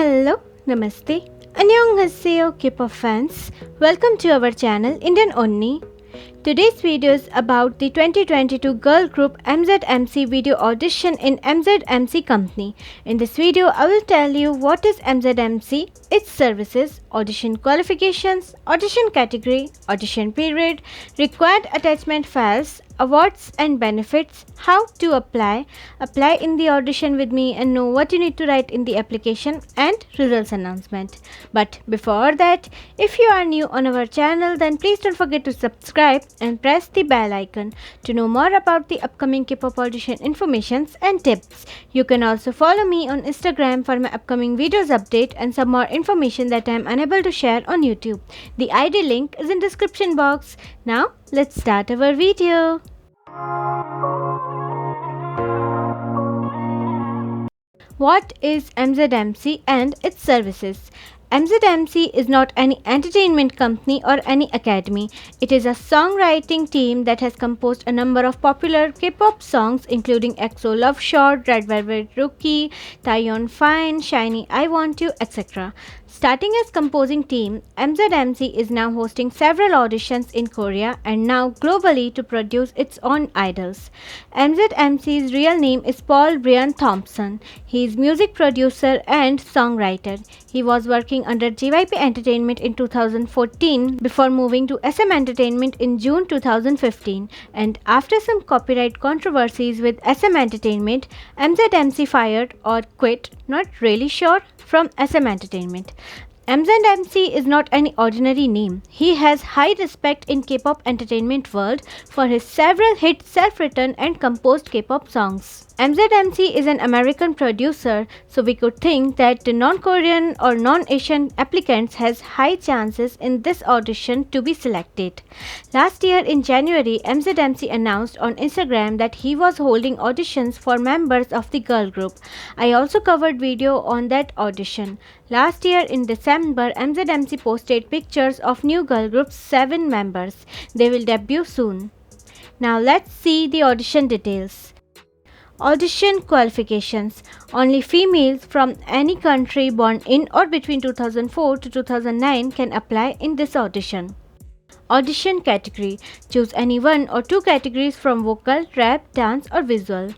Hello, Namaste, Annyonghaseyo Kpop fans. Welcome to our channel UNNie. Today's video is about the 2022 girl group MZMC video audition in MZMC Company. In this video, I will tell you what is MZMC, its services, audition qualifications, audition category, audition period, required attachment files, awards and benefits, how to apply in the audition with me and know what you need to write in the application, and results announcement. But before that, if you are new on our channel, then please don't forget to subscribe and press the bell icon to know more about the upcoming K-pop audition informations and tips. You can also follow me on Instagram for my upcoming videos update and some more information that I am unable to share on YouTube. The ID link is in description box. Now let's start our video. What is MZMC and its services? MZMC is not any entertainment company or any academy. It is a songwriting team that has composed a number of popular K-pop songs including EXO Love Shot, Red Velvet Rookie, Taeyeon Fine, Shailly I Want You, etc. Starting as composing team, MZMC is now hosting several auditions in Korea and now globally to produce its own idols. MZMC's real name is Paul Brian Thompson. He is music producer and songwriter. He was working under JYP Entertainment in 2014 before moving to SM Entertainment in June 2015, and after some copyright controversies with SM Entertainment, MZMC fired or quit, not really sure, from SM Entertainment. MZMC is not any ordinary name. He has high respect in K-pop entertainment world for his several hit self-written and composed K-pop songs. MZMC is an American producer, so we could think that the non-Korean or non-Asian applicants has high chances in this audition to be selected. Last year in January, MZMC announced on Instagram that he was holding auditions for members of the girl group. I also covered video on that audition. Last year in December, MZMC posted pictures of new girl group's 7 members. They will debut soon. Now let's see the audition details. Audition qualifications. Only females from any country born in or between 2004 to 2009 can apply in this audition. Audition category. Choose any one or two categories from vocal, rap, dance or visual.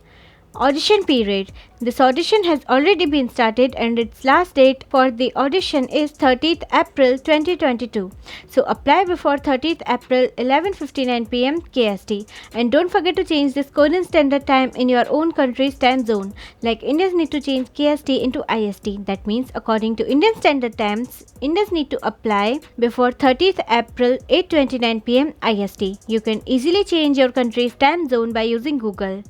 Audition period. This audition has already been started and its last date for the audition is 30th April 2022. So apply before 30th April 11:59 PM KST. And don't forget to change this Korean Standard Time in your own country's time zone. Like Indians need to change KST into IST. That means according to Indian Standard Times, Indians need to apply before 30th April 8:29 PM IST. You can easily change your country's time zone by using Google.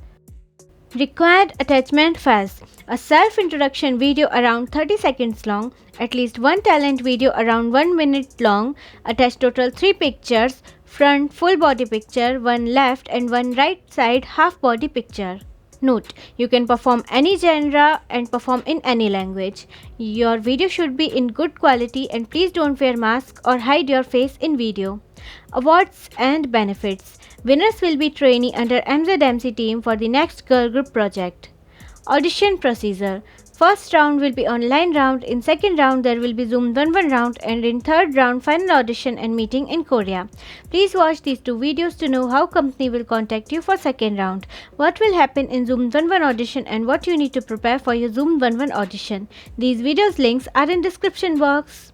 Required attachment files. A self-introduction video around 30 seconds long, at least one talent video around 1 minute long, attach total 3 pictures, front full body picture, one left and one right side half body picture. Note, you can perform any genre and perform in any language. Your video should be in good quality and please don't wear mask or hide your face in video. Awards and benefits. Winners will be trainee under MZMC team for the next girl group project. Audition procedure. First round will be online round, in second round there will be Zoom 1-1 round, and in third round final audition and meeting in Korea. Please watch these 2 videos to know how company will contact you for second round, what will happen in Zoom 1-1 audition and what you need to prepare for your Zoom 1-1 audition. These videos links are in description box.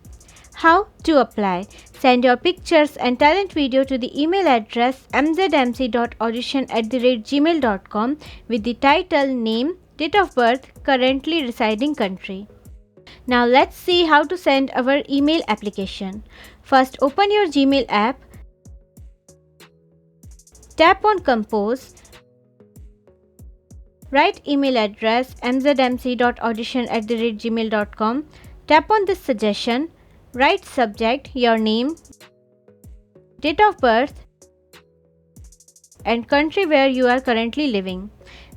How to apply. Send your pictures and talent video to the email address mzmc.audition@gmail.com with the title, name, date of birth, currently residing country. Now let's see how to send our email application. First, open your Gmail app. Tap on Compose. Write email address mzmc.audition@gmail.com. Tap on this suggestion. Write subject, your name, date of birth, and country where you are currently living.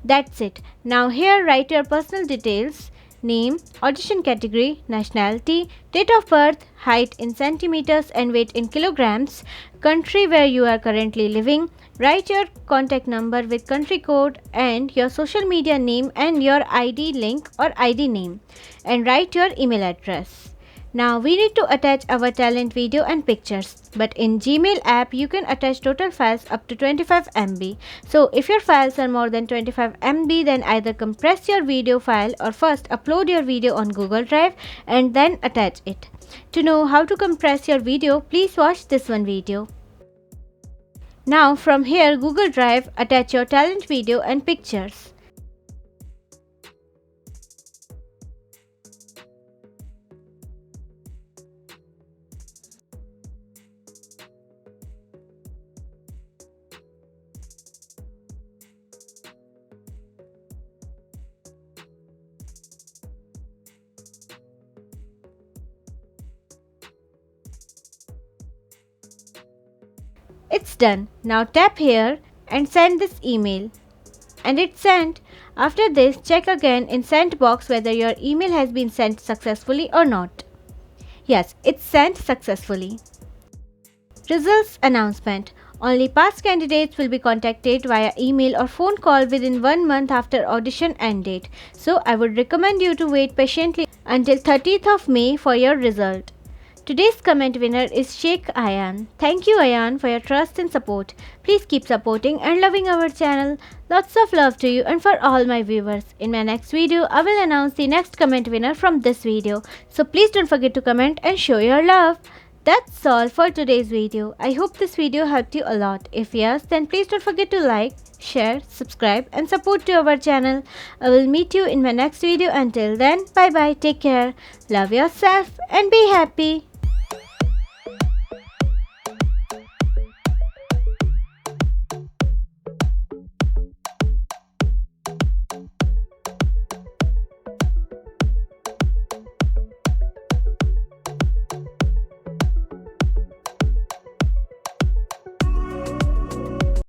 That's it. Now here write your personal details, name, audition category, nationality, date of birth, height in centimeters and weight in kilograms, country where you are currently living, Write your contact number with country code and your social media name and your ID link or ID name, and write your email address. Now we need to attach our talent video and pictures, but in Gmail app you can attach total files up to 25 MB. So if your files are more than 25 MB, then either compress your video file or first upload your video on Google Drive and then attach it. To know how to compress your video, please watch this one video. Now from here, Google Drive, attach your talent video and pictures. It's done. Now tap here and send this email. And it's sent. After this, check again in sent box whether your email has been sent successfully or not. Yes, it's sent successfully. Results announcement. Only past candidates will be contacted via email or phone call within 1 month after audition end date. So I would recommend you to wait patiently until 30th of May for your result. Today's comment winner is Sheikh Ayan. Thank you Ayan for your trust and support. Please keep supporting and loving our channel. Lots of love to you and for all my viewers. In my next video, I will announce the next comment winner from this video. So please don't forget to comment and show your love. That's all for today's video. I hope this video helped you a lot. If yes, then please don't forget to like, share, subscribe and support to our channel. I will meet you in my next video. Until then, bye bye, take care, love yourself and be happy.